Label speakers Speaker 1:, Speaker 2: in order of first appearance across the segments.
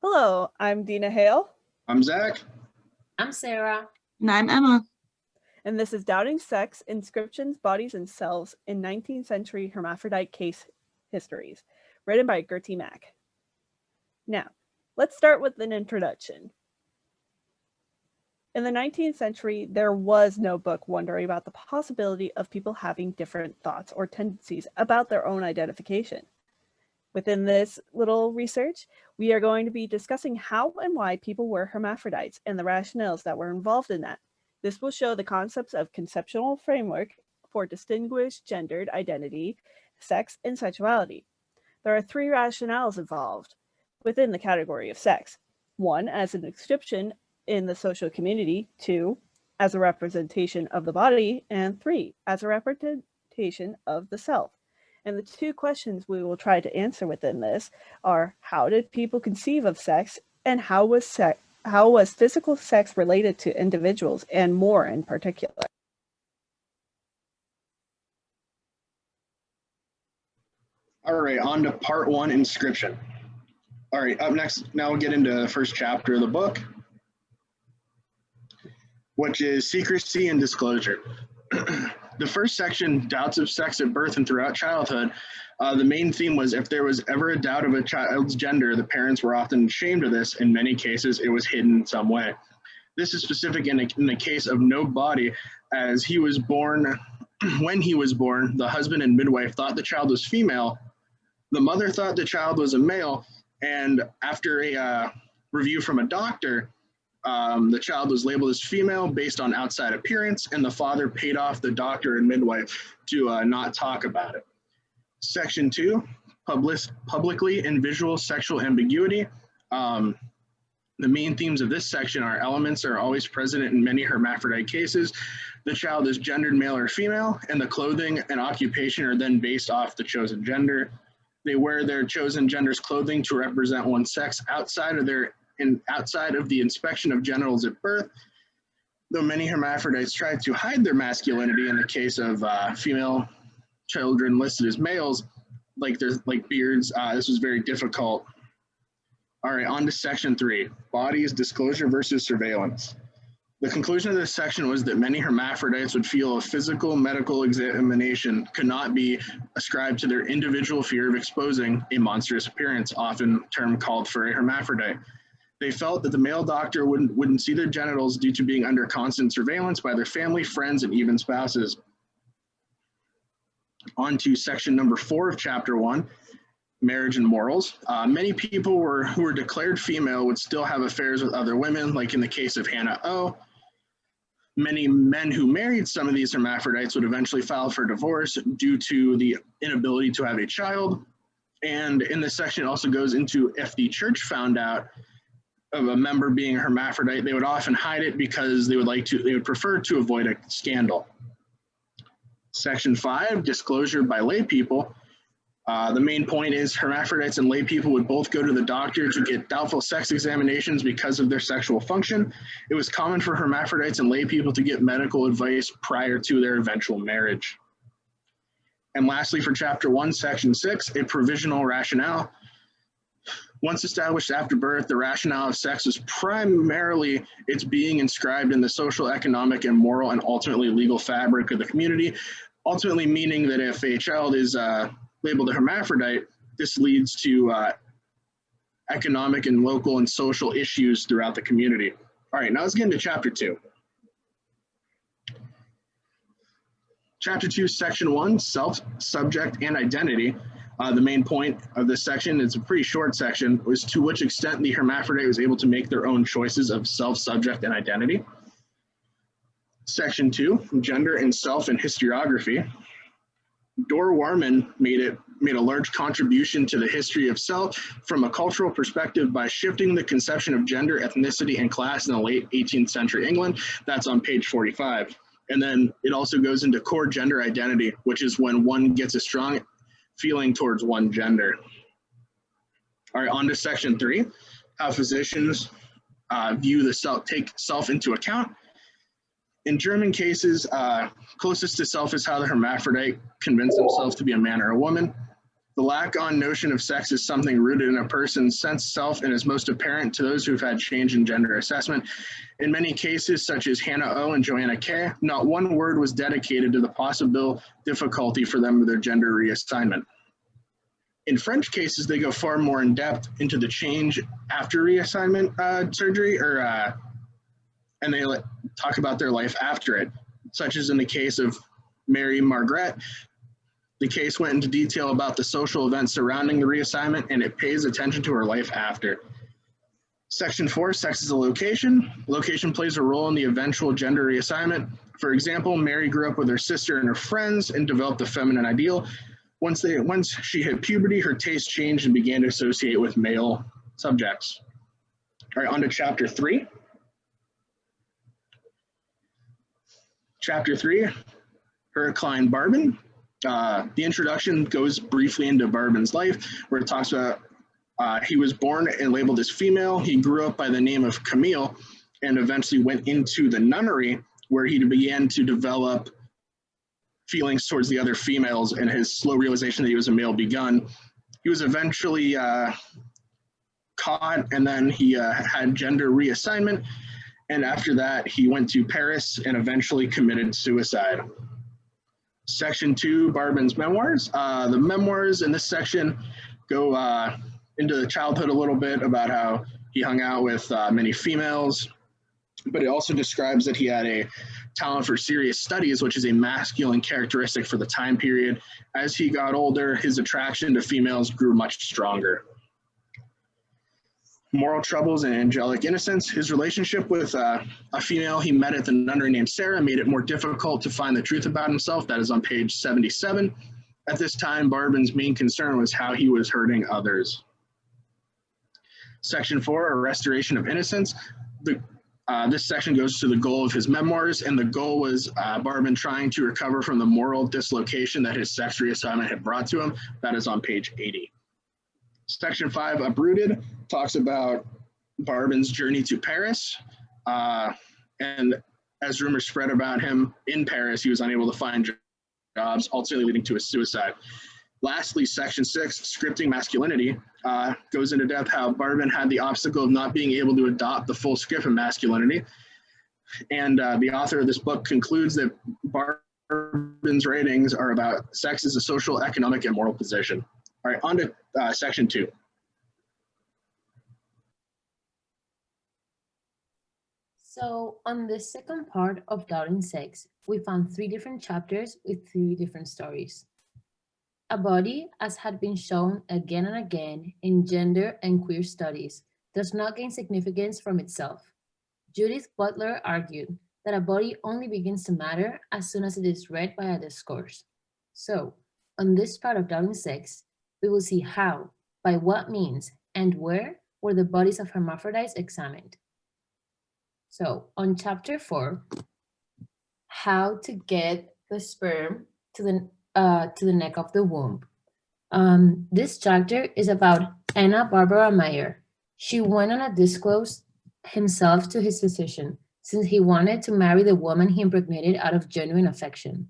Speaker 1: Hello, I'm Dina Hale.
Speaker 2: I'm Zach.
Speaker 3: I'm Sarah.
Speaker 4: And I'm Emma.
Speaker 1: And this is Doubting Sex, Inscriptions, Bodies, and Cells in 19th Century Hermaphrodite Case Histories, written by Geerte Mak. Now, let's start with an introduction. In the 19th century, there was no book wondering about the possibility of people having different thoughts or tendencies about their own identification. Within this little research, we are going to be discussing how and why people were hermaphrodites and the rationales that were involved in that. This will show the concepts of conceptual framework for distinguished gendered identity, sex, and sexuality. There are three rationales involved within the category of sex. One, as an inscription in the social community. Two, as a representation of the body. And three, as a representation of the self. And the two questions we will try to answer within this are, how did people conceive of sex, and how was physical sex related to individuals, and more in particular?
Speaker 2: All right, on to part one, inscription. All right, up next, now we'll get into the first chapter of the book, which is secrecy and disclosure. The first section, doubts of sex at birth and throughout childhood, the main theme was if there was ever a doubt of a child's gender, the parents were often ashamed of this. In many cases, it was hidden in some way. This is specific in the case of no body, as he was born, when he was born, the husband and midwife thought the child was female, the mother thought the child was a male, and after a review from a doctor, the child was labeled as female based on outside appearance, and the father paid off the doctor and midwife to not talk about it. Section 2, publicly and visual sexual ambiguity. The main themes of this section are elements are always present in many hermaphrodite cases. The child is gendered male or female, and the clothing and occupation are then based off the chosen gender. They wear their chosen gender's clothing to represent one's sex outside of the inspection of genitals at birth. Though many hermaphrodites try to hide their masculinity in the case of female children listed as males, like beards, this was very difficult. All right, on to section 3, bodies, disclosure versus surveillance. The conclusion of this section was that many hermaphrodites would feel a physical medical examination could not be ascribed to their individual fear of exposing a monstrous appearance, often term called for a hermaphrodite. They felt that the male doctor wouldn't see their genitals due to being under constant surveillance by their family, friends, and even spouses. On to section number 4 of chapter 1, marriage and morals. Many people who were declared female would still have affairs with other women, like in the case of Hannah O. Many men who married some of these hermaphrodites would eventually file for divorce due to the inability to have a child. And in this section, it also goes into if the church found out of a member being a hermaphrodite, they would often hide it because they would prefer to avoid a scandal. Section 5, disclosure by lay people. The main point is hermaphrodites and lay people would both go to the doctor to get doubtful sex examinations because of their sexual function. It was common for hermaphrodites and lay people to get medical advice prior to their eventual marriage. And lastly, for chapter 1, section 6, a provisional rationale. Once established after birth, the rationale of sex was primarily its being inscribed in the social, economic, and moral, and ultimately legal fabric of the community, ultimately meaning that if a child is labeled a hermaphrodite, this leads to economic and local and social issues throughout the community. All right, now let's get into chapter 2. Chapter 2, section 1, self, subject, and identity. The main point of this section, it's a pretty short section, was to which extent the hermaphrodite was able to make their own choices of self, subject, and identity. Section 2, gender and self and historiography. Dor Warman made a large contribution to the history of self from a cultural perspective by shifting the conception of gender, ethnicity, and class in the late 18th century England. That's on page 45. And then it also goes into core gender identity, which is when one gets a strong feeling towards one gender. All right, on to section 3, how physicians view the self, take self into account. In German cases, closest to self is how the hermaphrodite convinced themselves to be a man or a woman. The lack on notion of sex is something rooted in a person's sense of self and is most apparent to those who've had change in gender assessment. In many cases, such as Hannah O and Joanna K, not one word was dedicated to the possible difficulty for them with their gender reassignment. In French cases, they go far more in depth into the change after reassignment surgery, and they talk about their life after it, such as in the case of Mary Margaret. The case went into detail about the social events surrounding the reassignment, and it pays attention to her life after. Section 4, sex is a location. Location plays a role in the eventual gender reassignment. For example, Mary grew up with her sister and her friends and developed a feminine ideal. Once she hit puberty, her taste changed and began to associate with male subjects. All right, on to chapter 3. Chapter 3, Heracline Barban. The introduction goes briefly into Barban's life, where it talks about he was born and labeled as female. He grew up by the name of Camille and eventually went into the nunnery, where he began to develop feelings towards the other females, and his slow realization that he was a male begun. He was eventually caught, and then he had gender reassignment, and after that he went to Paris and eventually committed suicide. Section 2, Barban's memoirs. The memoirs in this section go into the childhood a little bit, about how he hung out with many females, but it also describes that he had a talent for serious studies, which is a masculine characteristic for the time period. As he got older, his attraction to females grew much stronger. Moral troubles and angelic innocence. His relationship with a female he met at the nunnery named Sarah made it more difficult to find the truth about himself. That is on page 77. At this time, Barban's main concern was how he was hurting others. Section 4, a restoration of innocence. This section goes to the goal of his memoirs, and the goal was Barban trying to recover from the moral dislocation that his sex reassignment had brought to him. That is on page 80. Section 5, Uprooted, talks about Barban's journey to Paris. And as rumors spread about him in Paris, he was unable to find jobs, ultimately leading to his suicide. Lastly, Section 6, Scripting Masculinity, goes into depth how Barban had the obstacle of not being able to adopt the full script of masculinity. And the author of this book concludes that Barban's writings are about sex as a social, economic, and moral position. All right, on to Section 2.
Speaker 3: So on the second part of Doubting Sex, we found 3 different chapters with 3 different stories. A body, as had been shown again and again in gender and queer studies, does not gain significance from itself. Judith Butler argued that a body only begins to matter as soon as it is read by a discourse. So, on this part of Doubting Sex, we will see how, by what means, and where were the bodies of hermaphrodites examined. So, on chapter 4, how to get the sperm to the neck of the womb. This chapter is about Anna Barbara Meyer. She went on a disclose himself to his physician, since he wanted to marry the woman he impregnated out of genuine affection.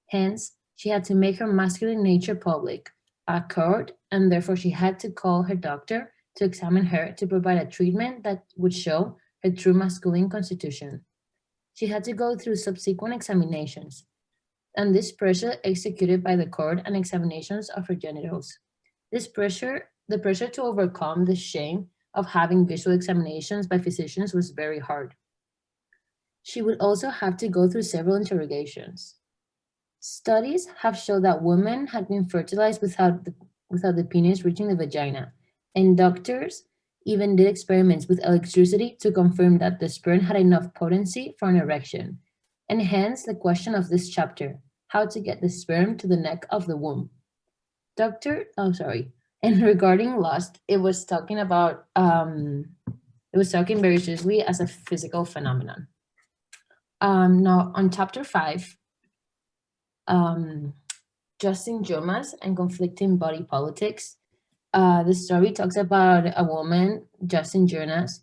Speaker 3: Hence, she had to make her masculine nature public, a court, and therefore she had to call her doctor to examine her to provide a treatment that would show her true masculine constitution. She had to go through subsequent examinations, and this pressure executed by the court and examinations of her genitals. The pressure to overcome the shame of having visual examinations by physicians was very hard. She would also have to go through several interrogations. Studies have shown that women had been fertilized without the penis reaching the vagina, and doctors even did experiments with electricity to confirm that the sperm had enough potency for an erection, and hence the question of this chapter, how to get the sperm to the neck of the womb. And regarding lust, it was talking very seriously as a physical phenomenon. Now on chapter 5, Justin Jomas and conflicting body politics. The story talks about a woman, Justin Jonas,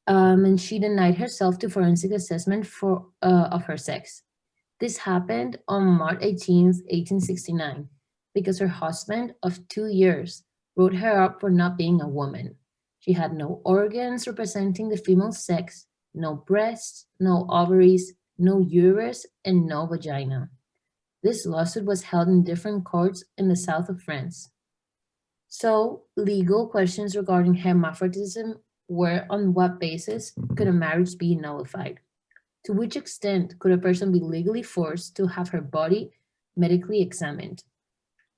Speaker 3: and she denied herself to forensic assessment of her sex. This happened on March 18th, 1869. because her husband of 2 years wrote her up for not being a woman. She had no organs representing the female sex, no breasts, no ovaries, no uterus, and no vagina. This lawsuit was held in different courts in the south of France. So, legal questions regarding hermaphroditism were on what basis could a marriage be nullified? To which extent could a person be legally forced to have her body medically examined?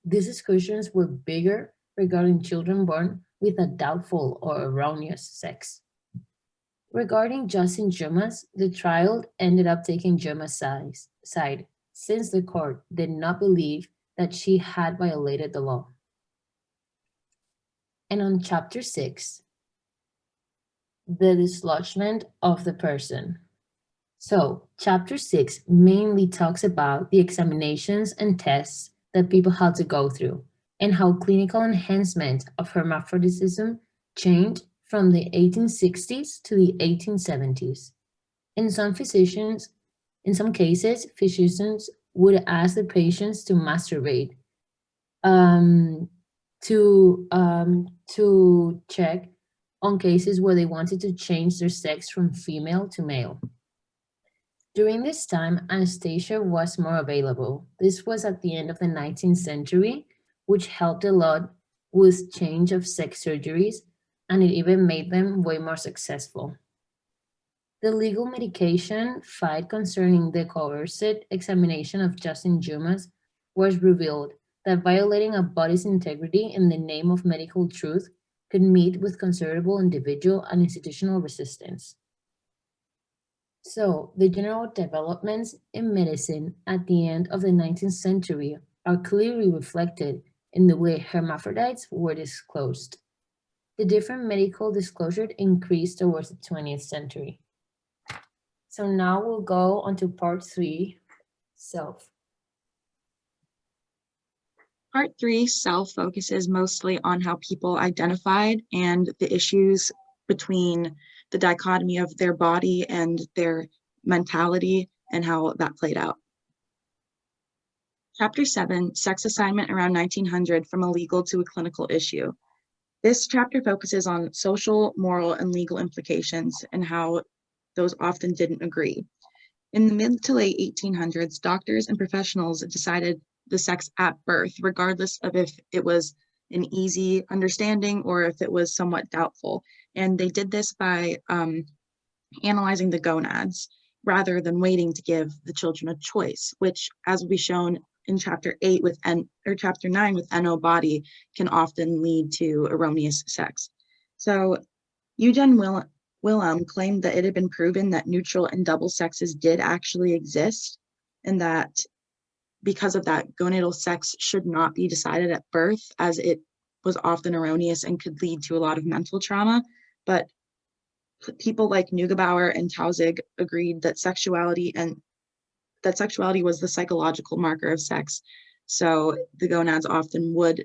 Speaker 3: These discussions were bigger regarding children born with a doubtful or erroneous sex. Regarding Justin Jumas, the trial ended up taking Jumas' side, since the court did not believe that she had violated the law. And on chapter 6, the dislodgement of the person. So, chapter 6 mainly talks about the examinations and tests that people had to go through and how clinical enhancement of hermaphroditism changed from the 1860s to the 1870s. In some cases, physicians would ask the patients to masturbate to check on cases where they wanted to change their sex from female to male. During this time, anesthesia was more available. This was at the end of the 19th century, which helped a lot with change of sex surgeries, and it even made them way more successful. The legal medication fight concerning the coerced examination of Justin Jumas was revealed that violating a body's integrity in the name of medical truth could meet with considerable individual and institutional resistance. So, the general developments in medicine at the end of the 19th century are clearly reflected in the way hermaphrodites were disclosed. The different medical disclosure increased towards the 20th century. So now we'll go on to part 3, self.
Speaker 4: Part 3, self, focuses mostly on how people identified and the issues between the dichotomy of their body and their mentality and how that played out. Chapter 7, sex assignment around 1900 from a legal to a clinical issue. This chapter focuses on social, moral, and legal implications and how those often didn't agree. In the mid to late 1800s, doctors and professionals decided the sex at birth, regardless of if it was an easy understanding or if it was somewhat doubtful. And they did this by analyzing the gonads rather than waiting to give the children a choice, which, as will be shown in chapter 9 with NO body, can often lead to erroneous sex. So Eugen Wilhelm claimed that it had been proven that neutral and double sexes did actually exist, and that because of that, gonadal sex should not be decided at birth, as it was often erroneous and could lead to a lot of mental trauma. But people like Neugebauer and Tausig agreed that sexuality was the psychological marker of sex. So the gonads often would,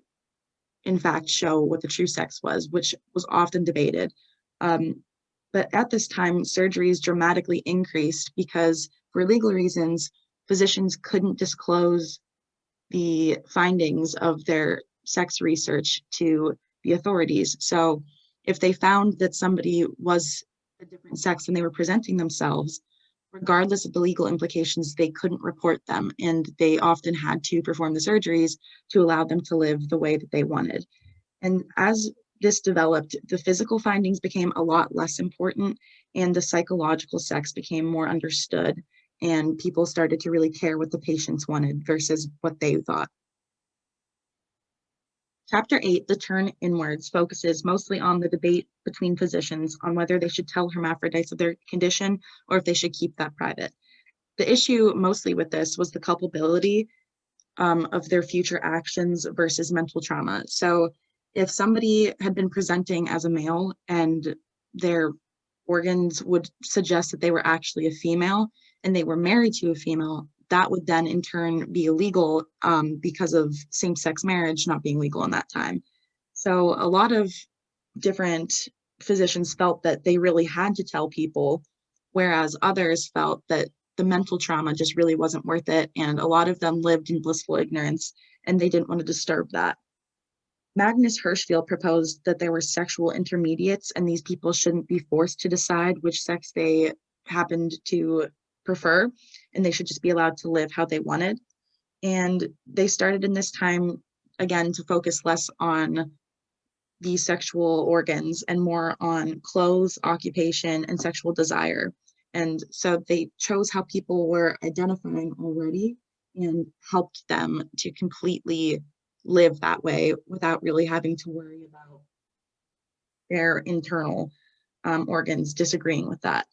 Speaker 4: in fact, show what the true sex was, which was often debated. But at this time, surgeries dramatically increased because, for legal reasons, physicians couldn't disclose the findings of their sex research to the authorities. So if they found that somebody was a different sex than they were presenting themselves, regardless of the legal implications, they couldn't report them, and they often had to perform the surgeries to allow them to live the way that they wanted. And as this developed, the physical findings became a lot less important, and the psychological sex became more understood, and people started to really care what the patients wanted versus what they thought. Chapter 8, the turn inwards, focuses mostly on the debate between physicians on whether they should tell hermaphrodites of their condition or if they should keep that private. The issue mostly with this was the culpability of their future actions versus mental trauma. So if somebody had been presenting as a male and their organs would suggest that they were actually a female and they were married to a female, that would then in turn be illegal because of same-sex marriage not being legal in that time. So a lot of different physicians felt that they really had to tell people, whereas others felt that the mental trauma just really wasn't worth it, and a lot of them lived in blissful ignorance and they didn't want to disturb that. Magnus Hirschfeld proposed that there were sexual intermediates, and these people shouldn't be forced to decide which sex they happened to prefer, and they should just be allowed to live how they wanted. And they started in this time, again, to focus less on the sexual organs and more on clothes, occupation, and sexual desire. And so they chose how people were identifying already and helped them to completely live that way without really having to worry about their internal organs disagreeing with that.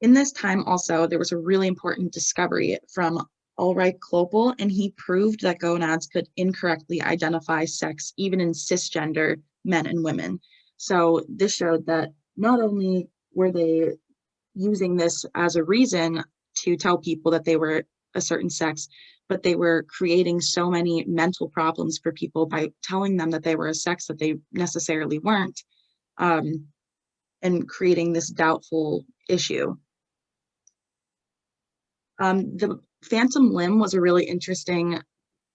Speaker 4: In this time also, there was a really important discovery from Ulrich Klopel, and he proved that gonads could incorrectly identify sex even in cisgender men and women. So this showed that not only were they using this as a reason to tell people that they were a certain sex, but they were creating so many mental problems for people by telling them that they were a sex that they necessarily weren't, and creating this doubtful issue. The phantom limb was a really interesting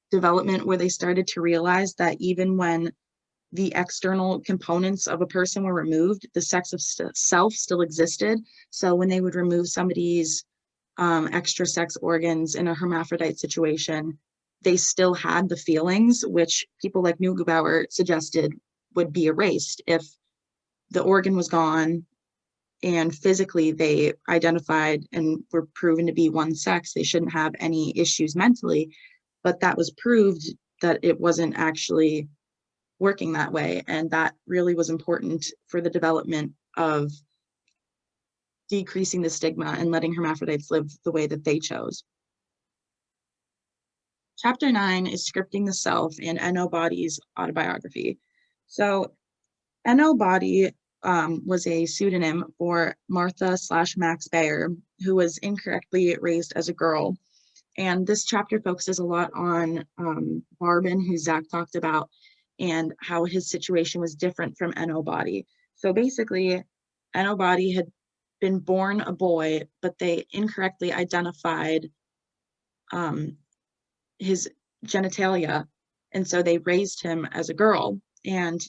Speaker 4: development where they started to realize that even when the external components of a person were removed, the sex of self still existed. So when they would remove somebody's extra sex organs in a hermaphrodite situation, they still had the feelings, which people like Neugebauer suggested would be erased if the organ was gone and physically they identified and were proven to be one sex. They shouldn't have any issues mentally, but that was proved that it wasn't actually working that way. And that really was important for the development of decreasing the stigma and letting hermaphrodites live the way that they chose. Chapter 9 is Scripting the Self and N.O. Body's autobiography. So N.O. Body was a pseudonym for Martha/Max Bayer, who was incorrectly raised as a girl. And this chapter focuses a lot on Barben, who Zach talked about, and how his situation was different from N.O. Body. So basically, N.O. Body had been born a boy, but they incorrectly identified his genitalia, and so they raised him as a girl. And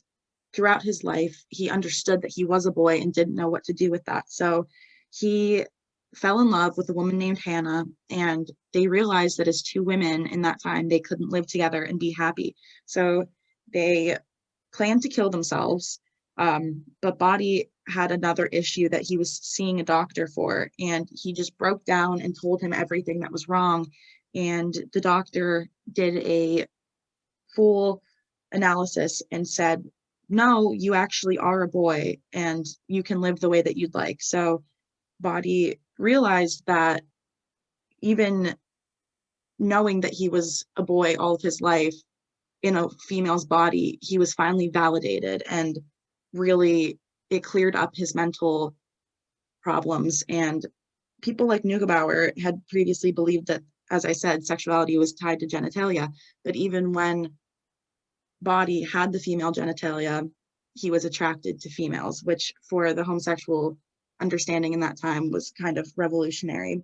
Speaker 4: throughout his life, he understood that he was a boy and didn't know what to do with that. So he fell in love with a woman named Hannah, and they realized that as two women in that time, they couldn't live together and be happy. So they planned to kill themselves, but Body had another issue that he was seeing a doctor for, and he just broke down and told him everything that was wrong. And the doctor did a full analysis and said, no, you actually are a boy and you can live the way that you'd like. So Body realized that even knowing that he was a boy all of his life in a female's body, he was finally validated, and really it cleared up his mental problems. And people like Neugebauer had previously believed that, as I said, sexuality was tied to genitalia, but even when Body had the female genitalia, he was attracted to females, which for the homosexual understanding in that time was kind of revolutionary.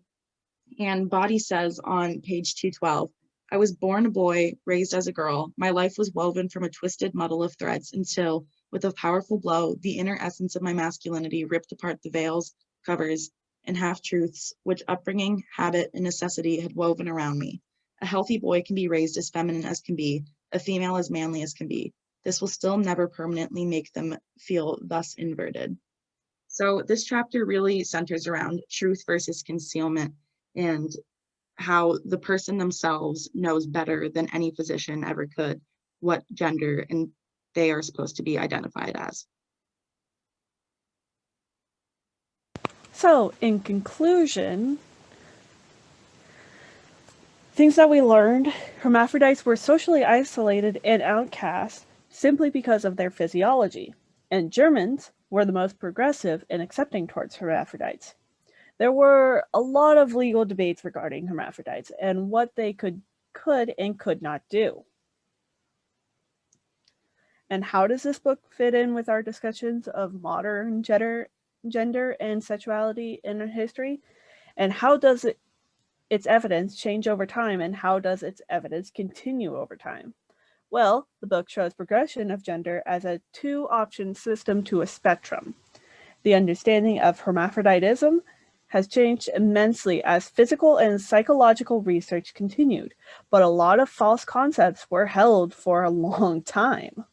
Speaker 4: And Body says on page 212, I was born a boy, raised as a girl. My life was woven from a twisted muddle of threads until, with a powerful blow, the inner essence of my masculinity ripped apart the veils, covers, and half-truths which upbringing, habit, and necessity had woven around me. A healthy boy can be raised as feminine as can be, a female as manly as can be. This will still never permanently make them feel thus inverted. So this chapter really centers around truth versus concealment and how the person themselves knows better than any physician ever could what gender and they are supposed to be identified as.
Speaker 1: So, in conclusion, things that we learned, hermaphrodites were socially isolated and outcast simply because of their physiology, and Germans were the most progressive and accepting towards hermaphrodites. There were a lot of legal debates regarding hermaphrodites and what they could and could not do. And how does this book fit in with our discussions of modern gender and sexuality in history? And how does it its evidence change over time, and how does its evidence continue over time? Well, the book shows progression of gender as a two-option system to a spectrum. The understanding of hermaphroditism has changed immensely as physical and psychological research continued, but a lot of false concepts were held for a long time.